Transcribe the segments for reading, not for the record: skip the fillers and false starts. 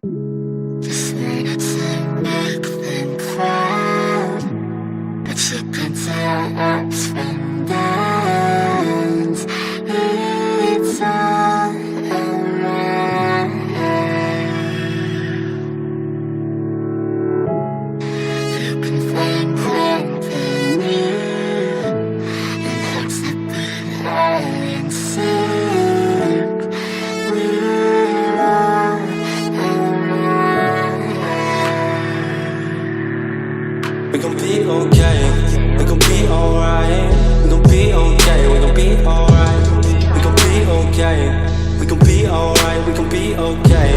Just wanna make them proud, but you can tell ups from downs. It's all around. You can find company in hearts that beat high and sick. We're all around. We gon' be okay, we gon' be alright. We gon' be okay, we gon' be alright. We gon' be okay, we gon' be alright. We gon' be okay,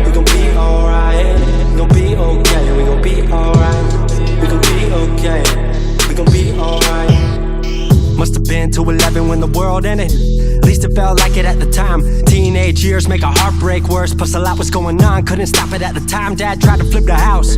we gon' be alright. We gon' be okay, we gon' be alright. We gon' be okay, we gon' be alright. Must've been to 11 when the world ended. At least it felt like it at the time. Teenage years make a heartbreak worse. Plus a lot was going on, couldn't stop it at the time. Dad tried to flip the house.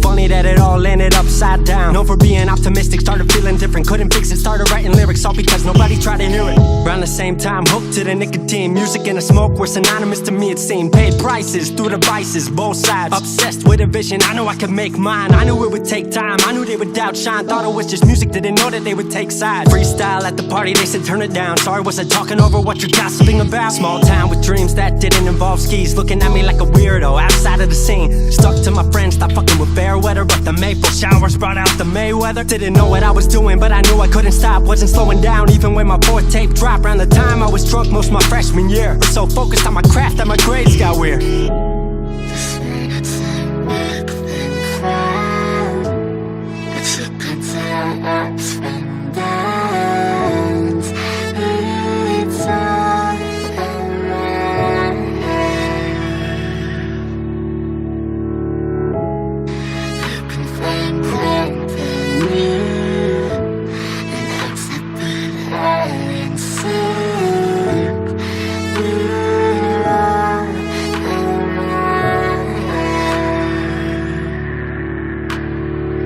Funny that it all ended upside down. Known for being optimistic, started feeling different. Couldn't fix it, started writing lyrics, all because nobody tried to hear it. Around the same time, hooked to the nicotine. Music and the smoke were synonymous to me, it seemed. Paid prices through the vices, both sides. Obsessed with a vision, I knew I could make mine. I knew it would take time, I knew they would outshine. Thought it was just music, didn't know that they would take sides. Freestyle at the party, they said turn it down. Sorry, was I talking over what you're gossiping about? Small town with dreams that didn't involve skis. Looking at me like a weirdo, outside of the scene. Stuck to my friends, stopped fucking with fair weather. But the Maple showers brought out the Mayweather. Didn't know what I was doing, but I knew I couldn't stop. Wasn't slowing down, even when my fourth tape dropped. Around the time I was drunk most of my freshman year. Was so focused on my craft that my grades got weird. Just wanna make them proud, but you can tell ups from downs. It's all around. You can find company in hearts that beat high and sick. We're all around.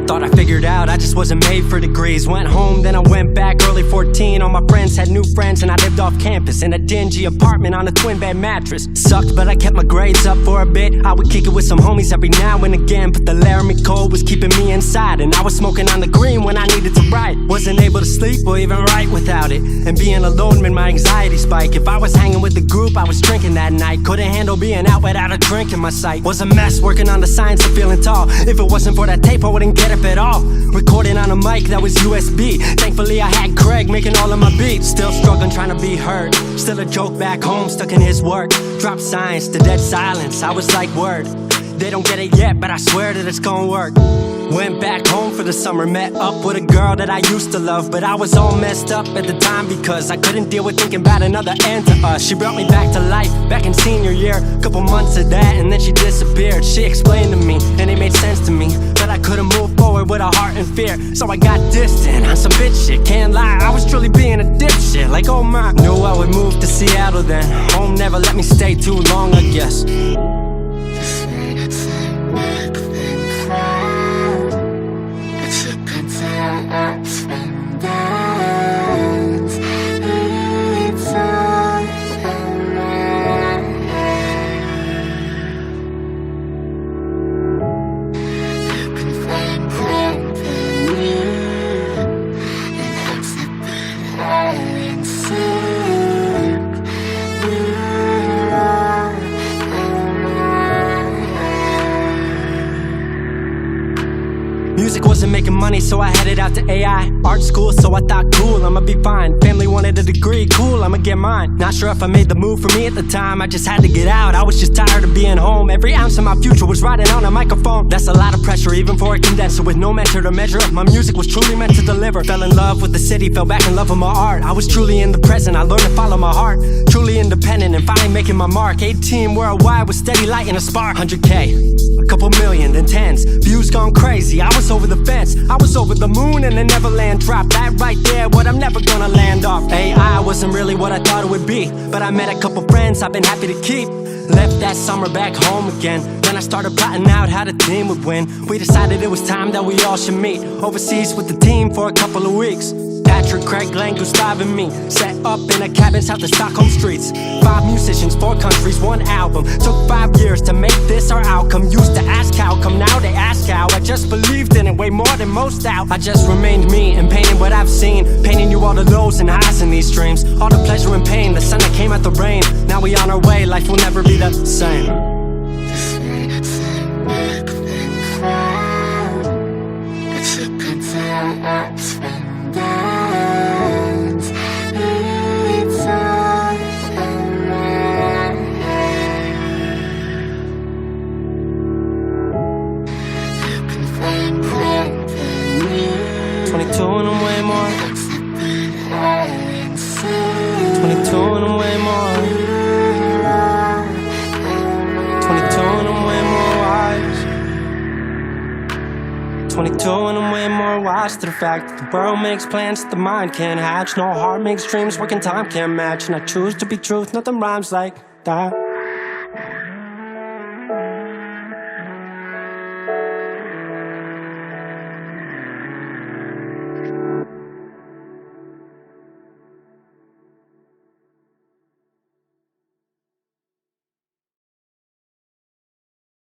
Thought I figured out I just wasn't made for degrees. Went home, then I went back early 14. All my friends had new friends and I lived off campus in a dingy apartment on a twin bed mattress. Sucked, but I kept my grades up for a bit. I would kick it with some homies every now and again, but the Laramie cold was keeping me inside. And I was smoking on the green when I needed to write. Wasn't able to sleep or even write without it. And being alone made my anxiety spike. If I was hanging with the group, I was drinking that night. Couldn't handle being out without a drink in my sight. Was a mess working on the science of feeling tall. If it wasn't for that tape, I wouldn't get up at all. Recording on a mic that was USB. Thankfully I had Craig making all of my beats. Still struggling trying to be heard. Still a joke back home, stuck in his work. Dropped science to dead silence. I was like, word, they don't get it yet, but I swear that it's gonna work. Went back home for the summer, met up with a girl that I used to love. But I was all messed up at the time because I couldn't deal with thinking about another end to us. She brought me back to life, back in senior year. Couple months of that and then she disappeared. She explained to me, and it made sense to me, that I couldn't move forward with a heart in fear. So I got distant on some bitch shit, can't lie, I was truly being a dipshit. Like oh my, knew I would move to Seattle then. Home never let me stay too long, I guess. Just wanna make them proud, but you can tell ups from downs. It's all around. You can find company in hearts that beat high and sick. We're all around. Music wasn't making money, so I headed out to AI art school, so I thought cool, I'ma be fine. Family wanted a degree, cool, I'ma get mine. Not sure if I made the move for me at the time, I just had to get out. I was just tired of being home. Every ounce of my future was riding on a microphone. That's a lot of pressure, even for a condenser with no measure to measure up. My music was truly meant to deliver. Fell in love with the city, fell back in love with my art. I was truly in the present, I learned to follow my heart. Truly independent and finally making my mark. 18 worldwide with steady light and a spark. 100K, a couple million, then tens. Views gone crazy, I was over the fence. I was over the moon and the Neverland dropped. That right there, what I'm never gonna land off. AI wasn't really what I thought it would be, but I met a couple friends I've been happy to keep. Left that summer back home again. Then I started plotting out how the team would win. We decided it was time that we all should meet overseas with the team for a couple of weeks. Patrick, Craig, Glenn, Gustav and me set up in a cabin south of Stockholm streets. 5 musicians, 4 countries, 1 album. Took 5 years to make this our outcome. Used to ask how come, now they ask how. I just believed in it way more than most doubt. I just remained me and painted what I've seen, painting you all the lows and highs in these dreams, all the pleasure and pain, the sun that came out the rain. Now we on our way, life will never be the same. Ups and downs, it's all around. You can find something new. 22 and I'm way more. 22 and I'm way more. 22 and I'm way more wise. 22 and I'm way more wise to the fact that the world makes plans that the mind can't hatch. No heart makes dreams, working time can't match. And I choose to be truth, nothing rhymes like that.